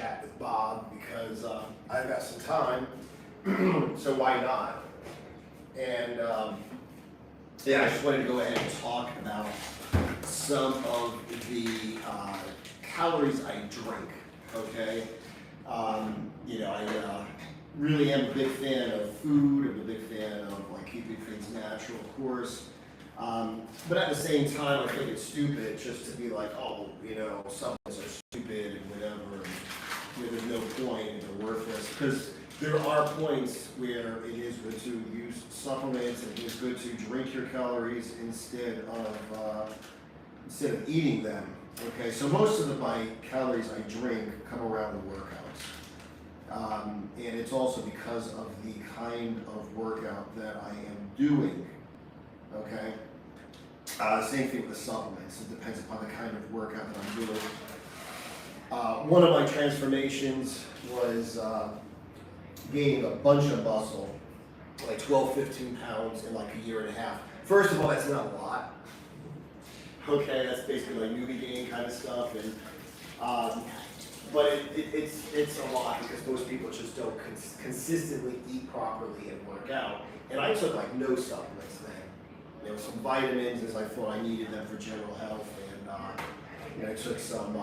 chat with Bob because I've got some time, so why not? And yeah, I just wanted to go ahead and talk about some of the calories I drink, okay? You know, I really am a big fan of food. I'm a big fan of like keeping things natural, of course. But at the same time, I think it's stupid just to be like, oh, you know, supplements are stupid and whatever. And, you know, there's no point and they're worthless. Because there are points where it is good to use supplements and it is good to drink your calories instead of eating them. Okay, so most of my calories I drink come around the workouts. And it's also because of the kind of workout that I am doing. Okay? Same thing with the supplements. It depends upon the kind of workout that I'm doing. One of my transformations was gaining a bunch of muscle, like 12, 15 pounds in like a year and a half. First of all, that's not a lot. Okay, that's basically like newbie gain kind of stuff. And but it's a lot because most people just don't consistently eat properly and work out. And I took like no supplements then. You know, some vitamins as I thought I needed them for general health, and you know, I took some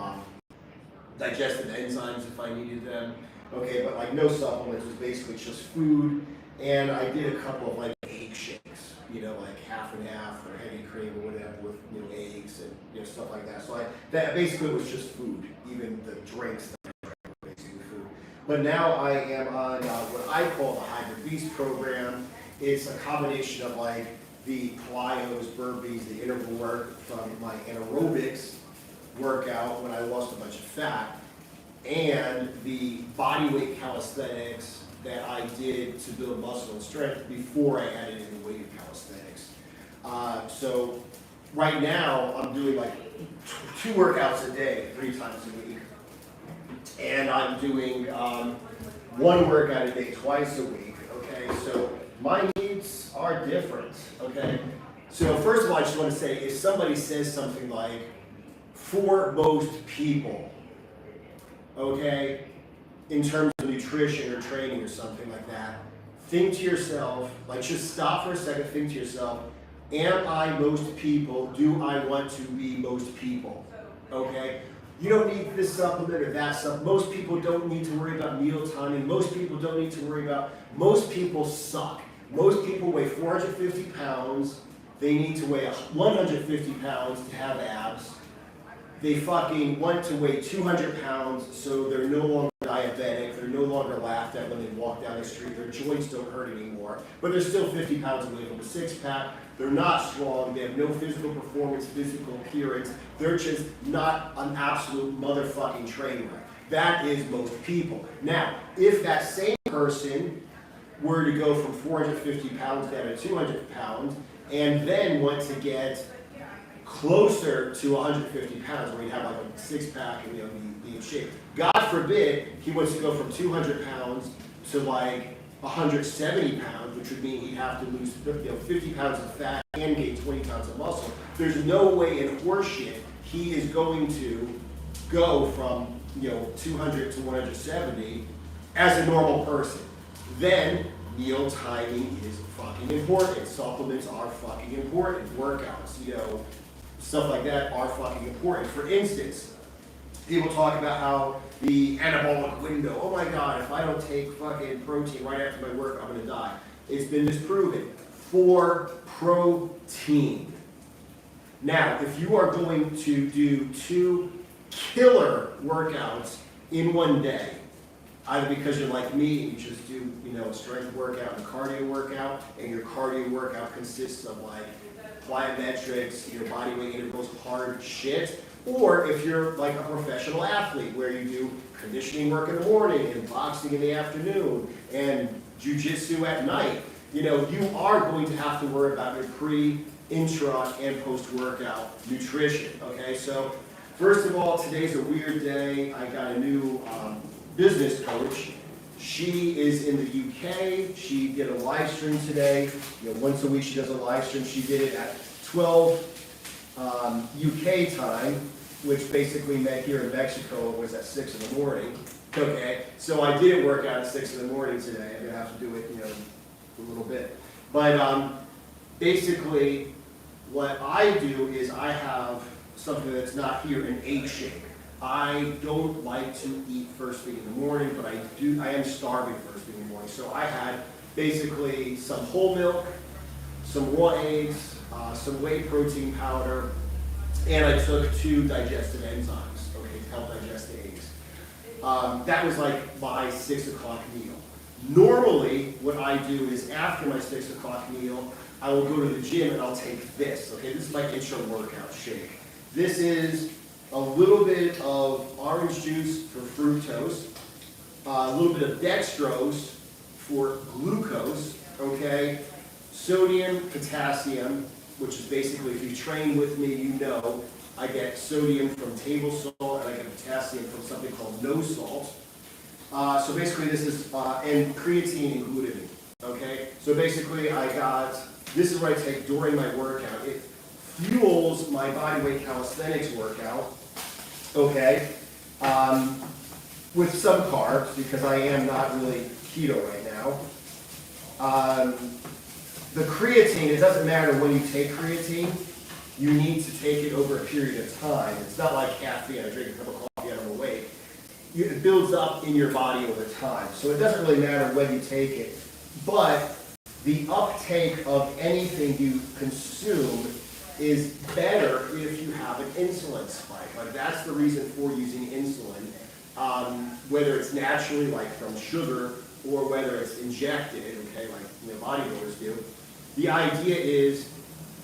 digestive enzymes if I needed them. Okay, but like no supplements, it was basically just food. And I did a couple of like egg shakes, you know, like half and half or heavy cream or whatever with, you know, eggs and, you know, stuff like that. So that basically was just food. Even the drinks that I drank were basically food. But now I am on what I call the Hybrid Beast program. It's a combination of like the plyos, burpees, the interval work from my anaerobics workout when I lost a bunch of fat, and the bodyweight calisthenics that I did to build muscle and strength before I added in the weighted calisthenics. So right now I'm doing like 2 workouts a day, 3 times a week. And I'm doing 1 workout a day, twice a week, okay? So my needs are different, okay? So first of all, I just want to say, if somebody says something like, for most people, okay, in terms of nutrition or training or something like that, think to yourself, like just stop for a second, think to yourself, am I most people? Do I want to be most people? Okay? You don't need this supplement or that supplement. Most people don't need to worry about meal timing. Most people don't need to worry about, most people suck. Most people weigh 450 pounds. They need to weigh 150 pounds to have abs. They fucking want to weigh 200 pounds so they're no longer diabetic, they're no longer laughed at when they walk down the street, their joints don't hurt anymore, but they're still 50 pounds away from a 6-pack, they're not strong, they have no physical performance, physical appearance, they're just not an absolute motherfucking train wreck. That is most people. Now, if that same person were to go from 450 pounds down to 200 pounds and then want to get closer to 150 pounds, where you have like a 6-pack and, you know, be in shape. God forbid he wants to go from 200 pounds to like 170 pounds, which would mean he'd have to lose 50 pounds of fat and gain 20 pounds of muscle. There's no way in horseshit he is going to go from 200 to 170 as a normal person. Then meal timing is fucking important. Supplements are fucking important. Workouts, stuff like that are fucking important. For instance, people talk about how the anabolic window, oh my God, if I don't take fucking protein right after my work, I'm gonna die. It's been disproven. For protein. Now, if you are going to do 2 killer workouts in one day, either because you're like me and you just do, a strength workout and cardio workout, and your cardio workout consists of like plyometrics, body weight intervals, hard shit, or if you're like a professional athlete where you do conditioning work in the morning and boxing in the afternoon and jiu-jitsu at night, you are going to have to worry about your pre, intra, and post-workout nutrition, okay? So first of all, today's a weird day. I got a new business coach. She is in the UK. She did a live stream today. Once a week she does a live stream. She did it at 12 UK time, which basically meant here in Mexico it was at 6 in the morning. Okay, so I didn't work out at 6 in the morning today. I'm gonna have to do it, a little bit. But basically, what I do is I have something that's not here, an egg shake. I don't like to eat first thing in the morning, but I am starving first thing in the morning. So I had basically some whole milk, some raw eggs, some whey protein powder, and I took 2 digestive enzymes, okay, to help digest the eggs. That was like my 6 o'clock meal. Normally, what I do is after my 6 o'clock meal, I will go to the gym and I'll take this, okay? This is my intra-workout shake. This is a little bit of orange juice for fructose, a little bit of dextrose for glucose, okay? Sodium, potassium, which is basically, if you train with me, you know, I get sodium from table salt and I get potassium from something called no salt. So basically this is, and creatine and glutamine, okay? So basically this is what I take during my workout. It fuels my body weight calisthenics workout, okay? With some carbs, because I am not really keto right now. The creatine, it doesn't matter when you take creatine, you need to take it over a period of time. It's not like caffeine, I drink a cup of coffee and I'm awake. It builds up in your body over time. So it doesn't really matter when you take it. But the uptake of anything you consume is better if you have an insulin spike. Like that's the reason for using insulin, whether it's naturally like from sugar or whether it's injected, okay, like bodybuilders do. The idea is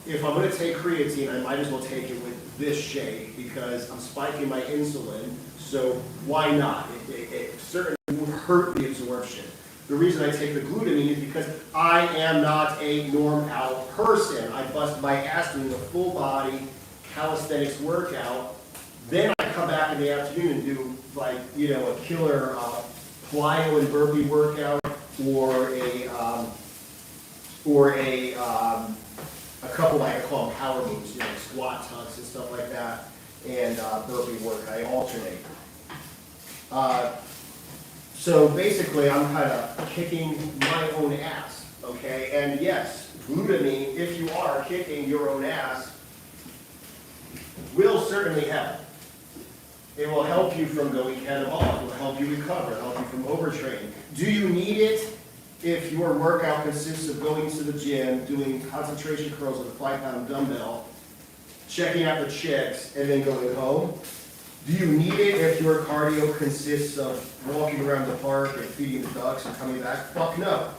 if I'm going to take creatine, I might as well take it with this shake because I'm spiking my insulin, so why not? It certainly won't hurt the absorption. The reason I take the glutamine is because I am not a normed out person. I bust my ass doing a full body calisthenics workout. Then I come back in the afternoon and do like, a killer plyo and burpee workout or a couple like I call them power moves, squat tucks and stuff like that, and burpee work. I alternate. So basically, I'm kind of kicking my own ass, okay? And yes, glutamine, if you are kicking your own ass, will certainly help. It will help you from going catabolic. It will help you recover. It will help you from overtraining. Do you need it? If your workout consists of going to the gym, doing concentration curls with a 5-pound dumbbell, checking out the checks, and then going home? Do you need it if your cardio consists of walking around the park and feeding the ducks and coming back? Fuck no.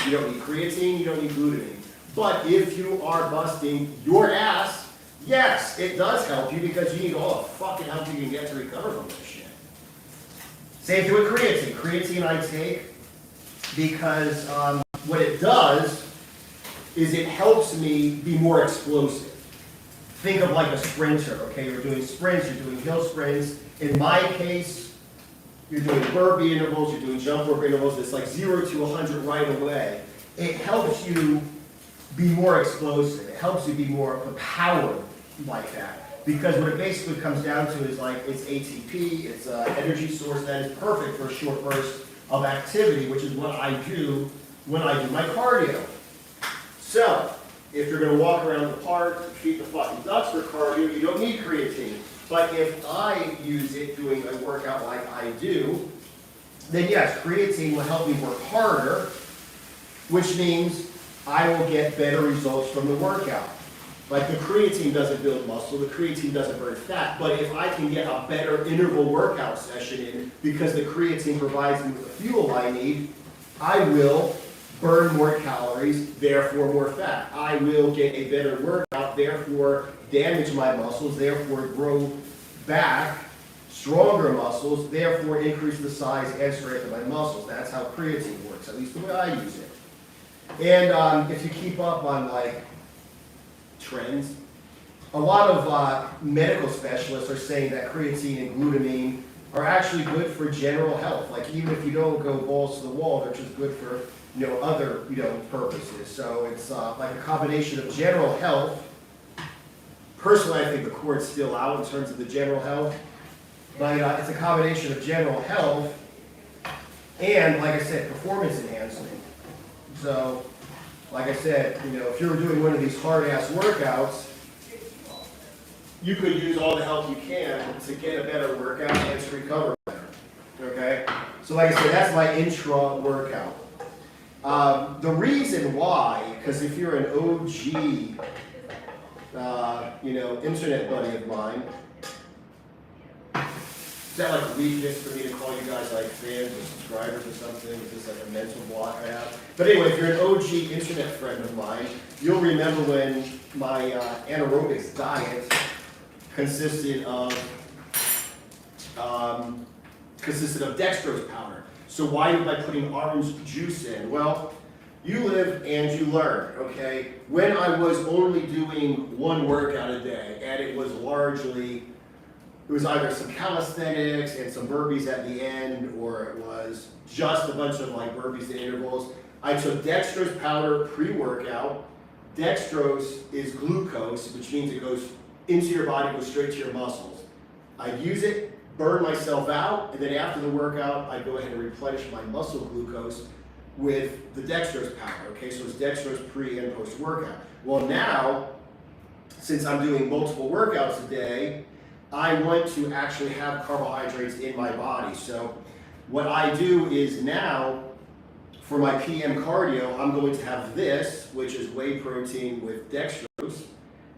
You don't need creatine, you don't need glutamine. But if you are busting your ass, yes, it does help you because you need all the fucking help you can get to recover from this shit. Same thing with creatine. Creatine I take because what it does is it helps me be more explosive. Think of like a sprinter, okay? You're doing sprints, you're doing hill sprints. In my case, you're doing burpee intervals, you're doing jump rope intervals. It's like 0 to 100 right away. It helps you be more explosive. It helps you be more empowered like that. Because what it basically comes down to is like it's ATP, it's an energy source that is perfect for a short burst of activity, which is what I do when I do my cardio. So, if you're going to walk around the park, feed the fucking ducks for cardio, you don't need creatine. But if I use it doing a workout like I do, then yes, creatine will help me work harder, which means I will get better results from the workout. Like the creatine doesn't build muscle, the creatine doesn't burn fat, but if I can get a better interval workout session in because the creatine provides me with the fuel I need, I will burn more calories, therefore more fat. I will get a better workout, therefore damage my muscles, therefore grow back stronger muscles, therefore increase the size and strength of my muscles. That's how creatine works, at least the way I use it. And if you keep up on like trends, a lot of medical specialists are saying that creatine and glutamine are actually good for general health. Like even if you don't go balls to the wall, they're just good for other purposes. So it's like a combination of general health. Personally, I think the core's still out in terms of the general health, but it's a combination of general health And like I said, performance enhancement. So, like I said, you know, if you're doing one of these hard-ass workouts, you could use all the help you can to get a better workout and to recover better. Okay? So like I said, that's my intra-workout. The reason why, because if you're an OG, you know, internet buddy of mine, is that like weakness for me to call you guys like fans or subscribers or something? Is this like a mental block I have? But anyway, if you're an OG internet friend of mine, you'll remember when my anaerobics diet consisted of dextrose powder. So why am I putting orange juice in? Well, you live and you learn, okay? When I was only doing one workout a day, and it was either some calisthenics and some burpees at the end, or it was just a bunch of like burpees and intervals, I took dextrose powder pre-workout. Dextrose is glucose, which means it goes into your body, goes straight to your muscles. I use it, burn myself out, and then after the workout, I go ahead and replenish my muscle glucose with the dextrose powder, okay? So it's dextrose pre and post-workout. Well now, since I'm doing multiple workouts a day, I want to actually have carbohydrates in my body. So what I do is now, for my PM cardio, I'm going to have this, which is whey protein with dextrose,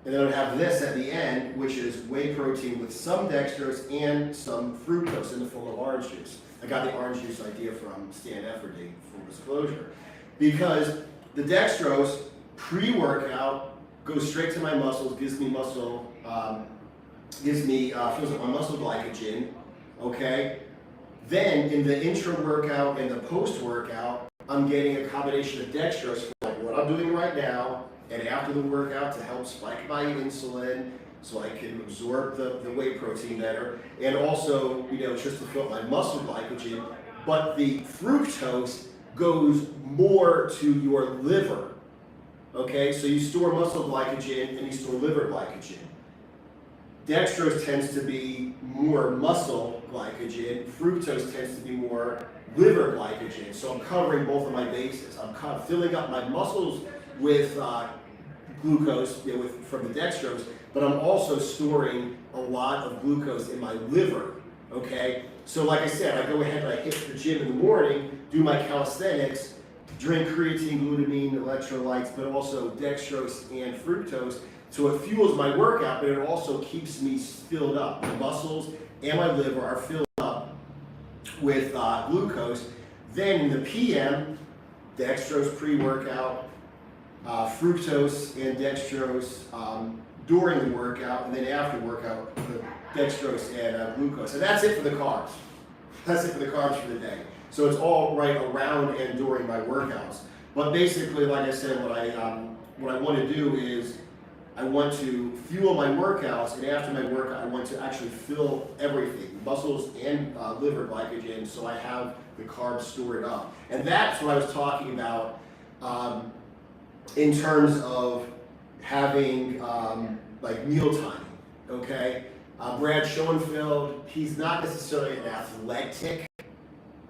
and then I'll have this at the end, which is whey protein with some dextrose and some fructose in the form of orange juice. I got the orange juice idea from Stan Effordy, full disclosure. Because the dextrose pre-workout goes straight to my muscles, gives me muscle, fills up my muscle glycogen, okay? Then in the intra-workout and the post-workout, I'm getting a combination of dextrose for like what I'm doing right now, and after the workout to help spike my insulin so I can absorb the whey protein better, and also, you know, just to fill up my muscle glycogen. But the fructose goes more to your liver, okay? So you store muscle glycogen and you store liver glycogen. Dextrose tends to be more muscle glycogen, fructose tends to be more liver glycogen. So I'm covering both of my bases. I'm filling up my muscles with glucose, you know, from the dextrose, but I'm also storing a lot of glucose in my liver, okay? So like I said, I go ahead and I hit the gym in the morning, do my calisthenics, drink creatine, glutamine, electrolytes, but also dextrose and fructose. So it fuels my workout, but it also keeps me filled up. My muscles and my liver are filled up with glucose. Then in the PM, dextrose pre-workout, fructose and dextrose during the workout, and then after workout, the dextrose and glucose. And that's it for the carbs. That's it for the carbs for the day. So it's all right around and during my workouts. But basically, like I said, what I want to do is I want to fuel my workouts, and after my workout, I want to actually fill everything, muscles and liver glycogen, so I have the carbs stored up. And that's what I was talking about in terms of having like meal timing, okay? Brad Schoenfeld, he's not necessarily an athletic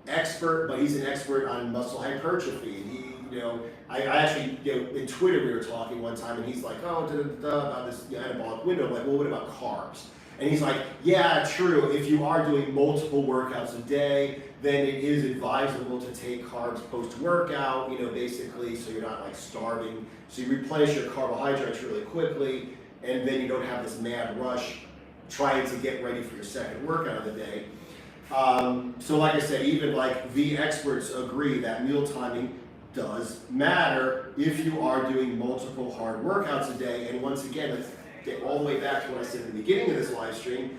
expert, but he's an expert on muscle hypertrophy. And he, you know, I actually, you know, in Twitter we were talking one time, and he's like, oh, about this anabolic window. I'm like, well, what about carbs? And he's like, yeah, true. If you are doing multiple workouts a day, then it is advisable to take carbs post-workout, you know, basically, so you're not like starving. So you replenish your carbohydrates really quickly, and then you don't have this mad rush trying to get ready for your second workout of the day. So like I said, even like the experts agree that meal timing does matter if you are doing multiple hard workouts a day. And once again, let's get all the way back to what I said at the beginning of this live stream.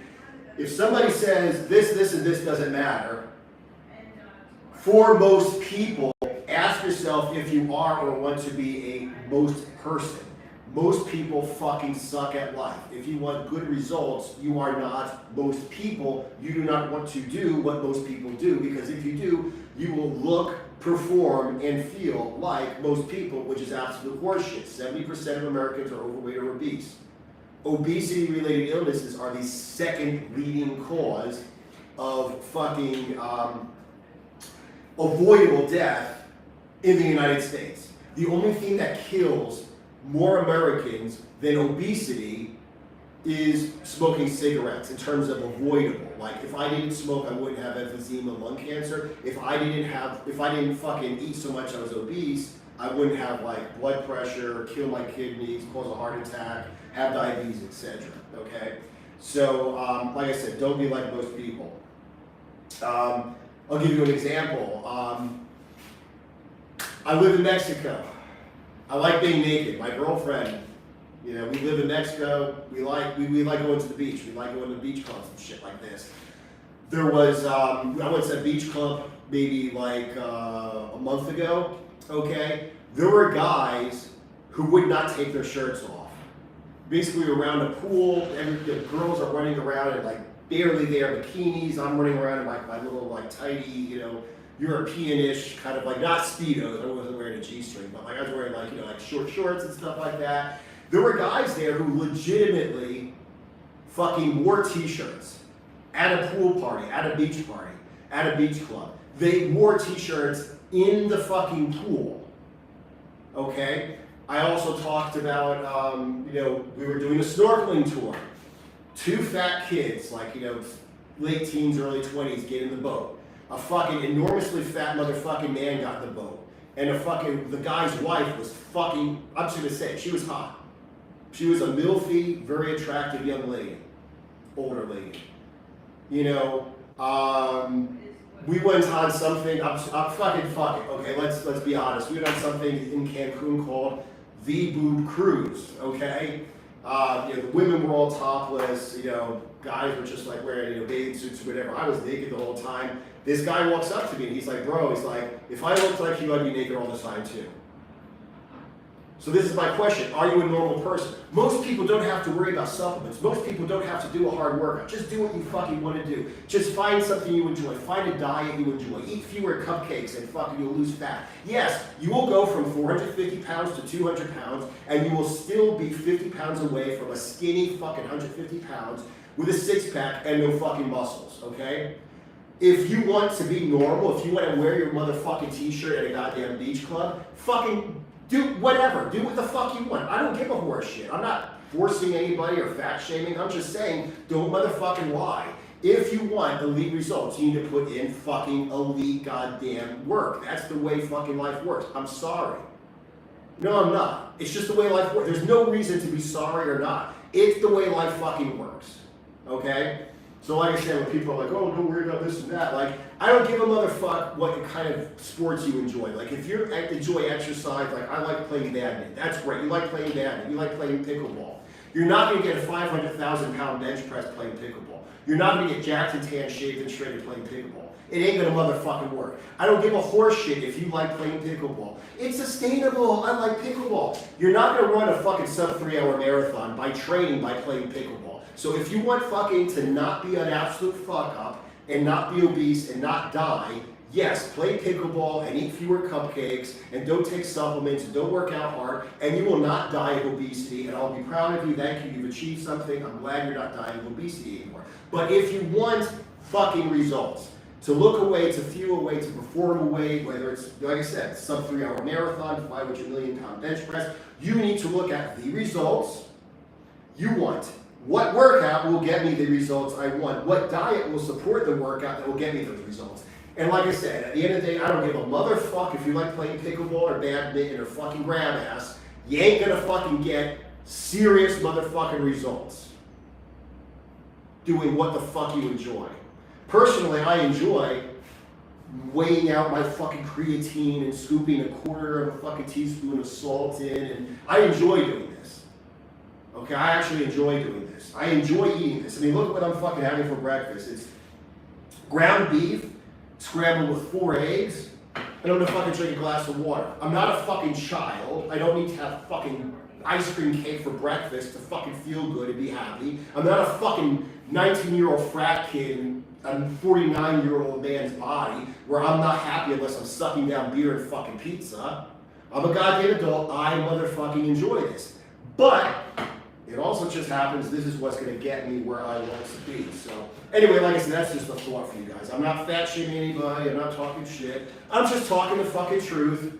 If somebody says this, and this doesn't matter, for most people, ask yourself if you are or want to be a most person. Most people fucking suck at life. If you want good results, you are not most people. You do not want to do what most people do, because if you do, you will look, perform, and feel like most people, which is absolute horseshit. 70% of Americans are overweight or obese. Obesity-related illnesses are the second leading cause of fucking avoidable death in the United States. The only thing that kills more Americans than obesity is smoking cigarettes in terms of avoidable. Like, if I didn't smoke, I wouldn't have emphysema, lung cancer. If I didn't fucking eat so much I was obese, I wouldn't have like blood pressure, kill my kidneys, cause a heart attack, have diabetes, etc. Okay? So, like I said, don't be like most people. I'll give you an example. I live in Mexico. I like being naked. My girlfriend, you know, we live in Mexico. We like going to the beach. We like going to beach clubs and shit like this. There was, I went to a beach club maybe like a month ago, okay? There were guys who would not take their shirts off. Basically around a pool, and the girls are running around in like barely there bikinis. I'm running around in my little like tidy, you know, European-ish kind of like, not Speedos, I wasn't wearing a G-string, but like I was wearing like, you know, like short shorts and stuff like that. There were guys there who legitimately fucking wore t-shirts at a pool party, at a beach party, at a beach club. They wore t-shirts in the fucking pool, okay? I also talked about, you know, we were doing a snorkeling tour. Two fat kids, like, you know, late teens, early 20s, get in the boat. A fucking enormously fat motherfucking man got in the boat. And the guy's wife was fucking, I'm just gonna say, she was hot. She was a milfy, very attractive young lady, older lady. You know, we went on something, I'm fucking fuck it, okay, let's be honest. We went on something in Cancun called the Boob Cruise, okay? You know, the women were all topless, you know, guys were just like wearing, you know, bathing suits or whatever. I was naked the whole time. This guy walks up to me and he's like, bro, he's like, if I looked like you, I'd be naked all the time too. So this is my question, are you a normal person? Most people don't have to worry about supplements. Most people don't have to do a hard workout. Just do what you fucking want to do. Just find something you enjoy. Find a diet you enjoy. Eat fewer cupcakes and fucking you'll lose fat. Yes, you will go from 450 pounds to 200 pounds and you will still be 50 pounds away from a skinny fucking 150 pounds with a six-pack and no fucking muscles, okay? If you want to be normal, if you want to wear your motherfucking t-shirt at a goddamn beach club, fucking do whatever. Do what the fuck you want. I don't give a horse shit. I'm not forcing anybody or fat shaming. I'm just saying, don't motherfucking lie. If you want elite results, you need to put in fucking elite goddamn work. That's the way fucking life works. I'm sorry. No, I'm not. It's just the way life works. There's no reason to be sorry or not. It's the way life fucking works. Okay? So like I said, when people are like, oh, don't worry about this and that, like, I don't give a motherfuck what kind of sports you enjoy. Like, if you enjoy exercise, like, I like playing badminton. That's great. You like playing badminton. You like playing pickleball. You're not going to get a 500,000 pound bench press playing pickleball. You're not going to get jacked and tan, shaved and shredded playing pickleball. It ain't going to motherfucking work. I don't give a horse shit if you like playing pickleball. It's sustainable. I like pickleball. You're not going to run a fucking sub 3-hour marathon by training by playing pickleball. So if you want fucking to not be an absolute fuck up and not be obese and not die, yes, play pickleball and eat fewer cupcakes and don't take supplements and don't work out hard and you will not die of obesity and I'll be proud of you. Thank you. You've achieved something. I'm glad you're not dying of obesity anymore. But if you want fucking results, to look away, to feel away, to perform away, whether it's, like I said, sub 3-hour marathon, 500 million pound bench press, you need to look at the results you want. What workout will get me the results I want? What diet will support the workout that will get me those results? And like I said, at the end of the day, I don't give a motherfuck if you like playing pickleball or badminton or fucking grab ass. You ain't gonna fucking get serious motherfucking results doing what the fuck you enjoy. Personally, I enjoy weighing out my fucking creatine and scooping a quarter of a fucking teaspoon of salt in, and I enjoy doing this. Okay, I actually enjoy doing this. I enjoy eating this. I mean, look at what I'm fucking having for breakfast. It's ground beef, scrambled with 4 eggs, and I'm gonna fucking drink a glass of water. I'm not a fucking child. I don't need to have fucking ice cream cake for breakfast to fucking feel good and be happy. I'm not a fucking 19-year-old frat kid in a 49-year-old man's body where I'm not happy unless I'm sucking down beer and fucking pizza. I'm a goddamn adult. I motherfucking enjoy this. But It also just happens this is what's going to get me where I want to be. So anyway, like I said, that's just a thought for you guys. I'm not fat shaming anybody. I'm not talking shit. I'm just talking the fucking truth.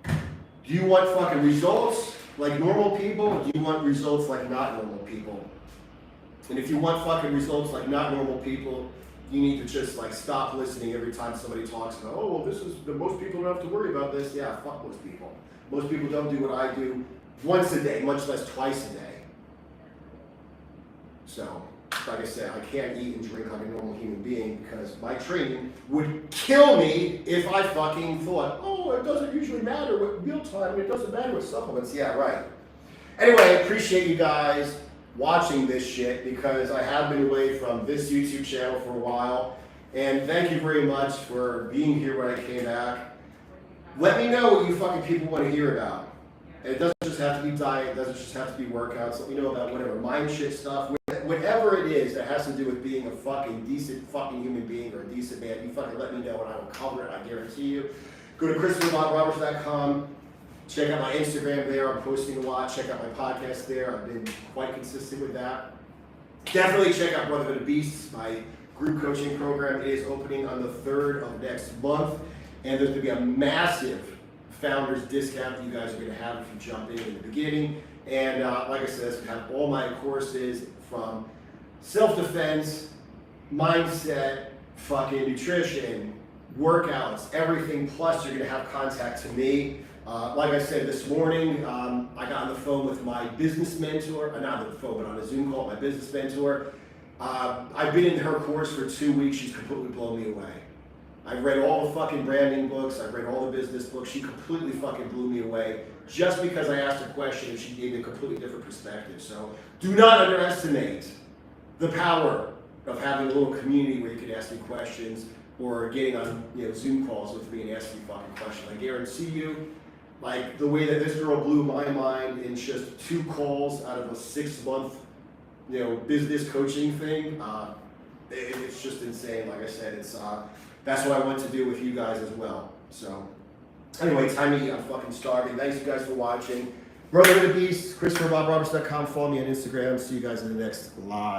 Do you want fucking results like normal people? Or do you want results like not normal people? And if you want fucking results like not normal people, you need to just like stop listening every time somebody talks about, oh, well, this is the most people don't have to worry about this. Yeah, fuck most people. Most people don't do what I do once a day, much less twice a day. So, like I said, I can't eat and drink like a normal human being because my training would kill me if I fucking thought, oh, it doesn't usually matter with mealtime, it doesn't matter with supplements. Yeah, right. Anyway, I appreciate you guys watching this shit because I have been away from this YouTube channel for a while. And thank you very much for being here when I came back. Let me know what you fucking people want to hear about. And it doesn't just have to be diet, it doesn't just have to be workouts. Let me know about whatever mind shit stuff, whatever it is that has to do with being a fucking decent fucking human being or a decent man. You fucking let me know and I will cover it, I guarantee you. Go to ChristopherBobRoberts.com. Check out my Instagram there. I'm posting a lot. Check out my podcast there. I've been quite consistent with that. Definitely check out Brotherhood of Beasts. My group coaching program is opening on the 3rd of next month. And there's going to be a massive founders discount that you guys are going to have if you jump in the beginning. And like I said, I have all my courses from self-defense, mindset, fucking nutrition, workouts, everything. Plus, you're going to have contact to me. Like I said this morning, I got on the phone with my business mentor, not on the phone, but on a Zoom call, my business mentor. I've been in her course for 2 weeks. She's completely blown me away. I've read all the fucking branding books. I've read all the business books. She completely fucking blew me away just because I asked a question and she gave me a completely different perspective. So do not underestimate the power of having a little community where you can ask me questions or getting on Zoom calls with me and asking me fucking questions. I guarantee you, like the way that this girl blew my mind in just 2 calls out of a 6-month, business coaching thing, it's just insane. Like I said, it's that's what I want to do with you guys as well. So anyway, time to eat. I'm fucking starving. Thanks you guys for watching. Brotherhood of Beasts, ChristopherBobRoberts.com. Follow me on Instagram. See you guys in the next live.